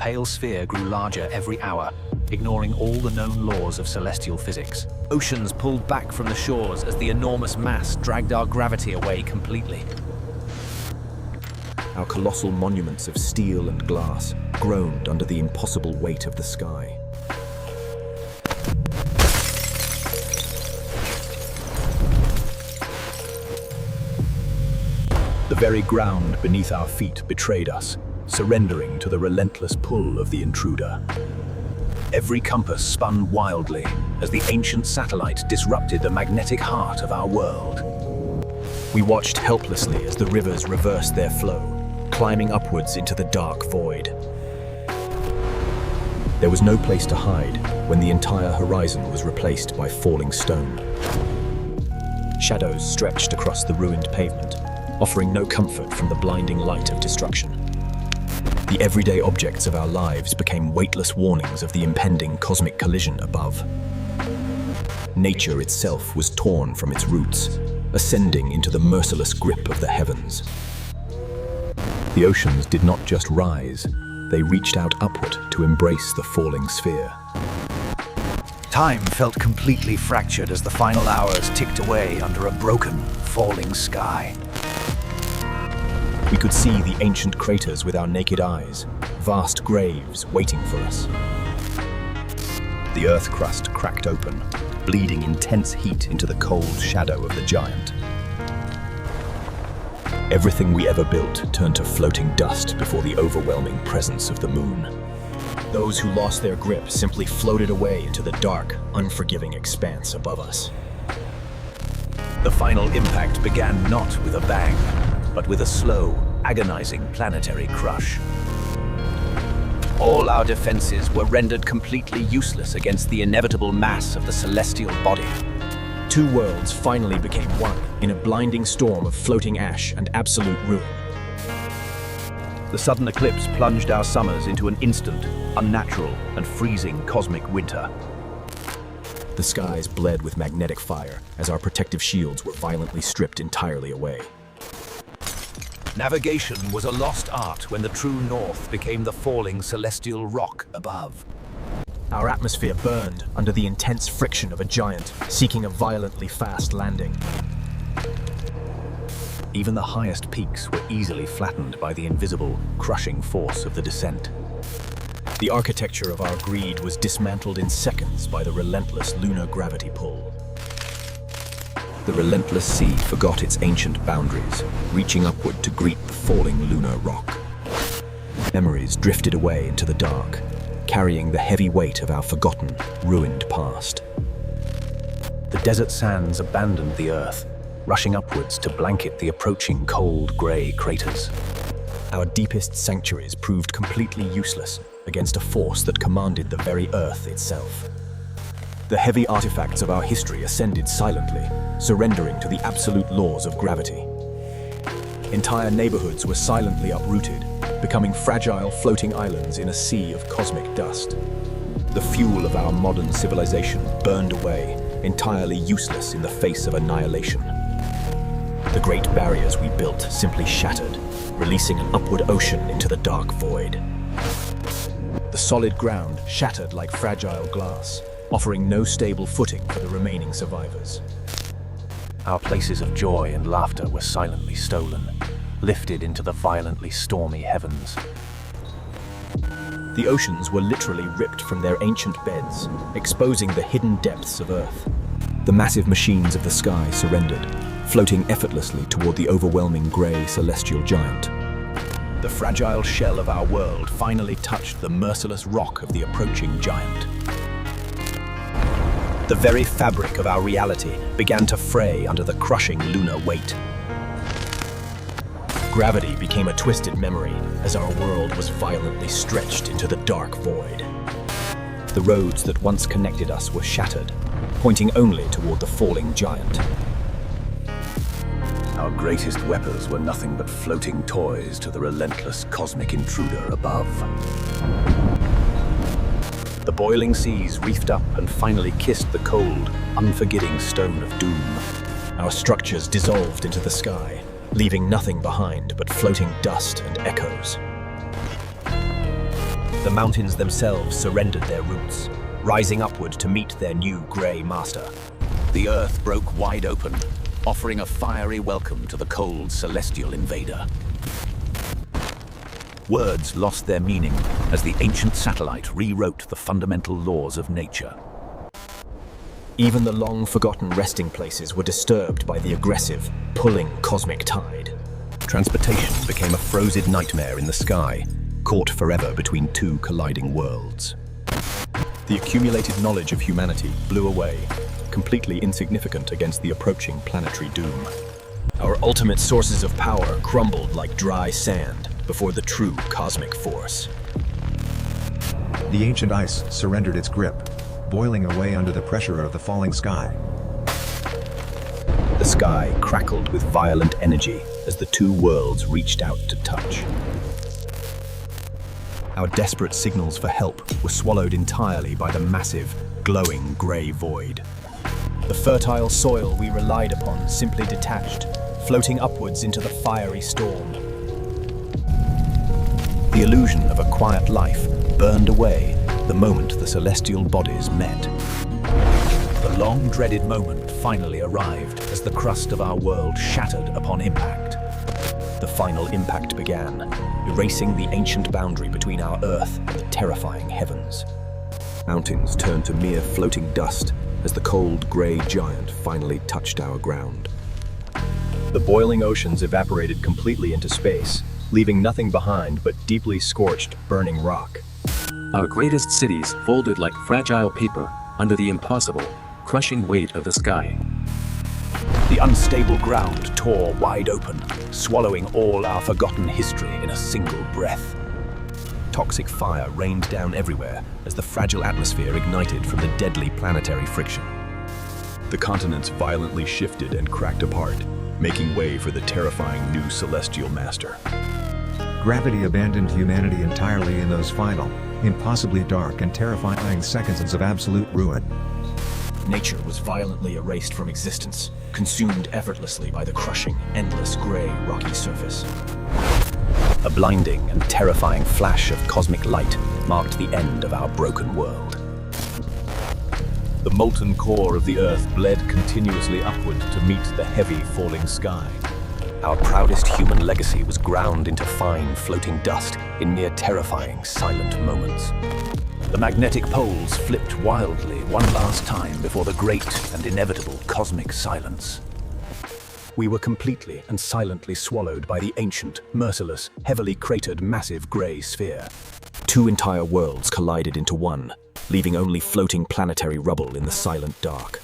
pale sphere grew larger every hour, ignoring all the known laws of celestial physics. Oceans pulled back from the shores as the enormous mass dragged our gravity away completely. Our colossal monuments of steel and glass groaned under the impossible weight of the sky. The very ground beneath our feet betrayed us, surrendering to the relentless pull of the intruder. Every compass spun wildly as the ancient satellite disrupted the magnetic heart of our world. We watched helplessly as the rivers reversed their flow, climbing upwards into the dark void. There was no place to hide when the entire horizon was replaced by falling stone. Shadows stretched across the ruined pavement, offering no comfort from the blinding light of destruction. The everyday objects of our lives became weightless warnings of the impending cosmic collision above. Nature itself was torn from its roots, ascending into the merciless grip of the heavens. The oceans did not just rise, they reached out upward to embrace the falling sphere. Time felt completely fractured as the final hours ticked away under a broken, falling sky. We could see the ancient craters with our naked eyes, vast graves waiting for us. The earth crust cracked open, bleeding intense heat into the cold shadow of the giant. Everything we ever built turned to floating dust before the overwhelming presence of the moon. Those who lost their grip simply floated away into the dark, unforgiving expanse above us. The final impact began not with a bang, but with a slow, agonizing planetary crush. All our defenses were rendered completely useless against the inevitable mass of the celestial body. Two worlds finally became one in a blinding storm of floating ash and absolute ruin. The sudden eclipse plunged our summers into an instant, unnatural, and freezing cosmic winter. The skies bled with magnetic fire as our protective shields were violently stripped entirely away. Navigation was a lost art when the true north became the falling celestial rock above. Our atmosphere burned under the intense friction of a giant seeking a violently fast landing. Even the highest peaks were easily flattened by the invisible, crushing force of the descent. The architecture of our greed was dismantled in seconds by the relentless lunar gravity pull. The relentless sea forgot its ancient boundaries, reaching upward to greet the falling lunar rock. Memories drifted away into the dark, carrying the heavy weight of our forgotten, ruined past. The desert sands abandoned the earth, rushing upwards to blanket the approaching cold grey craters. Our deepest sanctuaries proved completely useless against a force that commanded the very earth itself. The heavy artifacts of our history ascended silently, surrendering to the absolute laws of gravity. Entire neighborhoods were silently uprooted, becoming fragile floating islands in a sea of cosmic dust. The fuel of our modern civilization burned away, entirely useless in the face of annihilation. The great barriers we built simply shattered, releasing an upward ocean into the dark void. The solid ground shattered like fragile glass, offering no stable footing for the remaining survivors. Our places of joy and laughter were silently stolen, lifted into the violently stormy heavens. The oceans were literally ripped from their ancient beds, exposing the hidden depths of Earth. The massive machines of the sky surrendered, floating effortlessly toward the overwhelming grey celestial giant. The fragile shell of our world finally touched the merciless rock of the approaching giant. The very fabric of our reality began to fray under the crushing lunar weight. Gravity became a twisted memory as our world was violently stretched into the dark void. The roads that once connected us were shattered, pointing only toward the falling giant. Our greatest weapons were nothing but floating toys to the relentless cosmic intruder above. The boiling seas reefed up and finally kissed the cold, unforgiving stone of doom. Our structures dissolved into the sky, leaving nothing behind but floating dust and echoes. The mountains themselves surrendered their roots, rising upward to meet their new grey master. The earth broke wide open, offering a fiery welcome to the cold celestial invader. Words lost their meaning as the ancient satellite rewrote the fundamental laws of nature. Even the long-forgotten resting places were disturbed by the aggressive, pulling cosmic tide. Transportation became a frozen nightmare in the sky, caught forever between two colliding worlds. The accumulated knowledge of humanity blew away, completely insignificant against the approaching planetary doom. Our ultimate sources of power crumbled like dry sand before the true cosmic force. The ancient ice surrendered its grip, boiling away under the pressure of the falling sky. The sky crackled with violent energy as the two worlds reached out to touch. Our desperate signals for help were swallowed entirely by the massive, glowing grey void. The fertile soil we relied upon simply detached, floating upwards into the fiery storm. The illusion of a quiet life burned away the moment the celestial bodies met. The long-dreaded moment finally arrived as the crust of our world shattered upon impact. The final impact began, erasing the ancient boundary between our Earth and the terrifying heavens. Mountains turned to mere floating dust as the cold, grey giant finally touched our ground. The boiling oceans evaporated completely into space, leaving nothing behind but deeply scorched, burning rock. Our greatest cities folded like fragile paper under the impossible, crushing weight of the sky. The unstable ground tore wide open, swallowing all our forgotten history in a single breath. Toxic fire rained down everywhere as the fragile atmosphere ignited from the deadly planetary friction. The continents violently shifted and cracked apart, making way for the terrifying new celestial master. Gravity abandoned humanity entirely in those final, impossibly dark and terrifying seconds of absolute ruin. Nature was violently erased from existence, consumed effortlessly by the crushing, endless gray, rocky surface. A blinding and terrifying flash of cosmic light marked the end of our broken world. The molten core of the Earth bled continuously upward to meet the heavy falling sky. Our proudest human legacy was ground into fine, floating dust in near terrifying, silent moments. The magnetic poles flipped wildly one last time before the great and inevitable cosmic silence. We were completely and silently swallowed by the ancient, merciless, heavily cratered massive grey sphere. Two entire worlds collided into one, leaving only floating planetary rubble in the silent dark.